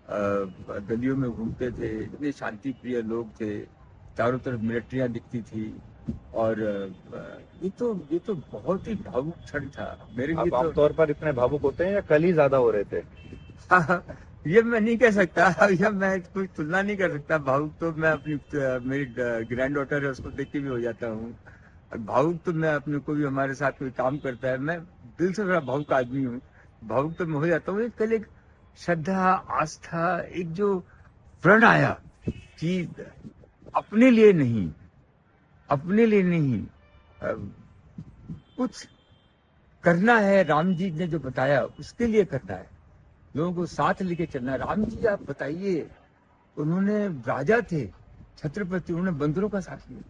[SPEAKER 5] गलियों में घूमते थे, इतने शांति प्रिय लोग थे, चारों तरफ मिलिट्रियाँ दिखती थी, और ये तो बहुत ही भावुक क्षण था मेरे लिए।
[SPEAKER 6] आमतौर पर इतने भावुक होते हैं या कल ही ज्यादा हो रहे थे?
[SPEAKER 5] ये मैं नहीं कह सकता, ये मैं कोई तुलना नहीं कर सकता। भावुक तो मैं अपनी मेरी ग्रैंड डॉटर है, उसको देख के भी हो जाता हूँ। भावुक तो मैं अपने को भी, हमारे साथ कोई काम करता है, मैं दिल से बड़ा भावुक आदमी हूँ। भावुक तो मैं हो जाता हूँ। कल एक श्रद्धा, आस्था, एक जो प्रण आया कि अपने लिए नहीं, कुछ करना है। राम जी ने जो बताया उसके लिए करना है, लोगों को साथ लेके चलना है। राम जी आप बताइए, उन्होंने राजा थे, छत्रपति, उन्होंने बंदरों का साथ लिया।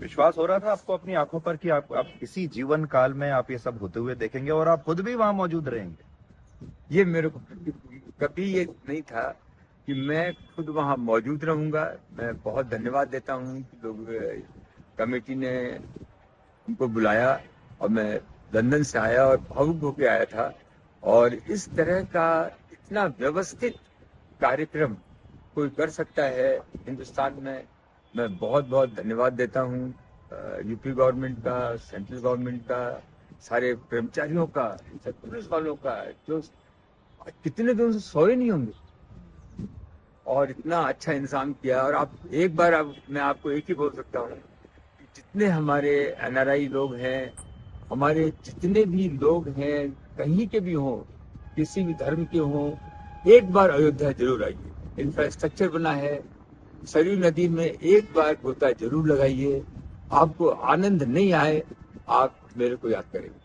[SPEAKER 6] विश्वास हो रहा था आपको अपनी आंखों पर कि आप इसी जीवन काल में आप ये सब होते हुए देखेंगे और आप खुद भी वहां मौजूद रहेंगे?
[SPEAKER 5] ये मेरे को कभी ये नहीं था कि मैं खुद वहां मौजूद रहूंगा। मैं बहुत धन्यवाद देता हूँ कि लोग, कमेटी ने उनको बुलाया और मैं लंदन से आया और भावुक होके आया था। और इस तरह का इतना व्यवस्थित कार्यक्रम कोई कर सकता है हिंदुस्तान में, मैं बहुत बहुत धन्यवाद देता हूँ यूपी गवर्नमेंट का, सेंट्रल गवर्नमेंट का, सारे कर्मचारियों का, पुलिस वालों का, जो कितने दिनों से सोए नहीं होंगे और इतना अच्छा इंतजाम किया। और आप एक बार, मैं आपको एक ही बोल सकता हूँ कि जितने हमारे NRI लोग हैं, हमारे जितने भी लोग हैं, कहीं के भी हों, किसी भी धर्म के हों, एक बार अयोध्या जरूर आइए। इंफ्रास्ट्रक्चर बना है, सरयू नदी में एक बार गोता जरूर लगाइए। आपको आनंद नहीं आए, आप मेरे को याद करेंगे।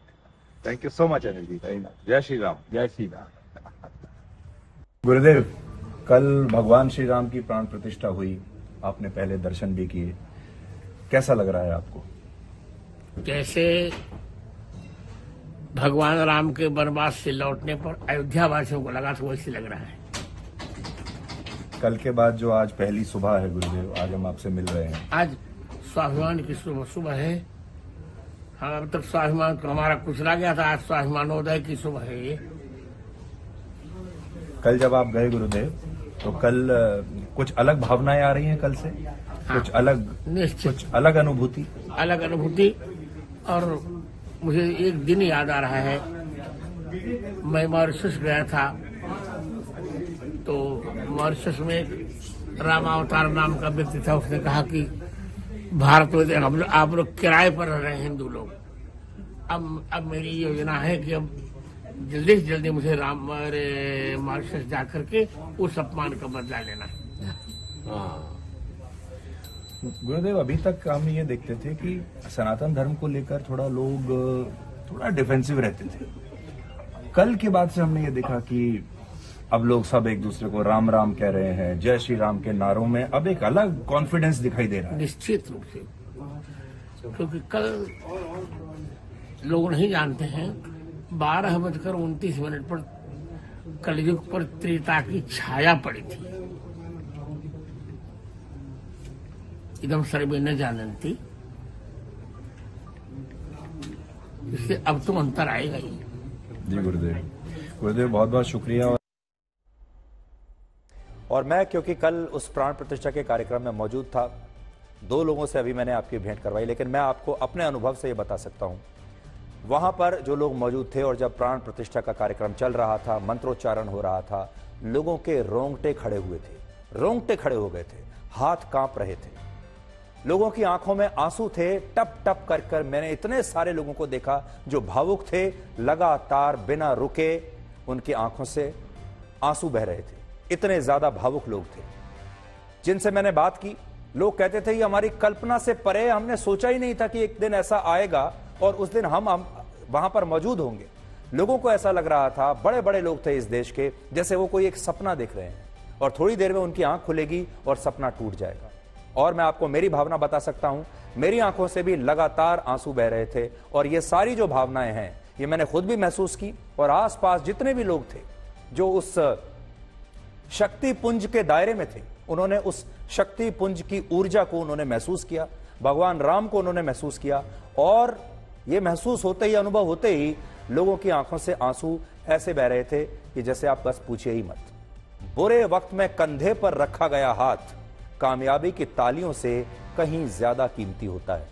[SPEAKER 6] Thank you so much Anil ji. जय श्री राम।
[SPEAKER 5] जय श्री राम।
[SPEAKER 7] गुरुदेव, कल भगवान श्री राम की प्राण प्रतिष्ठा हुई, आपने पहले दर्शन भी किए, कैसा लग रहा है आपको?
[SPEAKER 8] जैसे भगवान राम के वनवास से लौटने पर अयोध्या वासियों को लगा था, वैसे लग रहा है।
[SPEAKER 7] कल के बाद जो आज पहली सुबह है गुरुदेव, आज हम आपसे मिल रहे हैं।
[SPEAKER 8] आज स्वाभिमान की सुबह है। हाँ, अब तक स्वाभिमान तो हमारा कुचला गया था, आज स्वाभिमानोदय की सुबह है ये।
[SPEAKER 7] कल जब आप गए गुरुदेव, तो कल कुछ अलग भावनाएं आ रही हैं कल से?
[SPEAKER 8] हाँ,
[SPEAKER 7] कुछ अलग,
[SPEAKER 8] निश्चित
[SPEAKER 7] कुछ अलग अनुभूति?
[SPEAKER 8] अलग अनुभूति। और मुझे एक दिन याद आ रहा है, मैं मॉरिशस गया था, तो मॉरिशस में रामावतार नाम का व्यक्ति था। उसने कहा कि भारत में आप लोग किराए पर रह रहे हैं हिंदू लोग। अब मेरी योजना है कि अब जल्दी से जल्दी मुझे मॉरिशस जाकर के उस अपमान का बदला लेना है।
[SPEAKER 7] गुरुदेव, अभी तक हम ये देखते थे कि सनातन धर्म को लेकर लोग थोड़ा डिफेंसिव रहते थे। कल के बाद से हमने ये देखा कि अब लोग सब एक दूसरे को राम राम कह रहे हैं, जय श्री राम के नारों में अब एक अलग कॉन्फिडेंस दिखाई दे रहा है।
[SPEAKER 8] निश्चित रूप से, क्योंकि कल लोग नहीं जानते हैं, 12:29 पर कलयुग पर त्रेता की छाया पड़ी थी। एकदम सर्वे न जानती, इससे अब तो अंतर आएगा ही।
[SPEAKER 7] जी गुरुदेव, गुरुदेव बहुत बहुत शुक्रिया।
[SPEAKER 1] और मैं क्योंकि कल उस प्राण प्रतिष्ठा के कार्यक्रम में मौजूद था, 2 लोगों से अभी मैंने आपकी भेंट करवाई, लेकिन मैं आपको अपने अनुभव से ये बता सकता हूं, वहां पर जो लोग मौजूद थे और जब प्राण प्रतिष्ठा का कार्यक्रम चल रहा था, मंत्रोच्चारण हो रहा था, लोगों के रोंगटे खड़े हुए थे, रोंगटे खड़े हो गए थे, हाथ कांप रहे थे, लोगों की आंखों में आंसू थे। टप टप कर कर मैंने इतने सारे लोगों को देखा जो भावुक थे, लगातार बिना रुके उनकी आंखों से आंसू बह रहे थे। इतने ज्यादा भावुक लोग थे। जिनसे मैंने बात की, लोग कहते थे ये हमारी कल्पना से परे, हमने सोचा ही नहीं था कि एक दिन ऐसा आएगा और उस दिन हम वहां पर मौजूद होंगे। लोगों को ऐसा लग रहा था, बड़े बड़े लोग थे इस देश के, जैसे वो कोई एक सपना देख रहे हैं और थोड़ी देर में उनकी आंख खुलेगी और सपना टूट जाएगा। और मैं आपको मेरी भावना बता सकता हूं, मेरी आंखों से भी लगातार आंसू बह रहे थे। और ये सारी जो भावनाएं हैं, ये मैंने खुद भी महसूस की और आसपास जितने भी लोग थे जो उस शक्ति पुंज के दायरे में थे, उन्होंने उस शक्ति पुंज की ऊर्जा को उन्होंने महसूस किया, भगवान राम को उन्होंने महसूस किया। और ये महसूस होते ही, अनुभव होते ही लोगों की आंखों से आंसू ऐसे बह रहे थे कि जैसे आप बस पूछिए ही मत। बुरे वक्त में कंधे पर रखा गया हाथ कामयाबी की तालियों से कहीं ज्यादा कीमती होता है।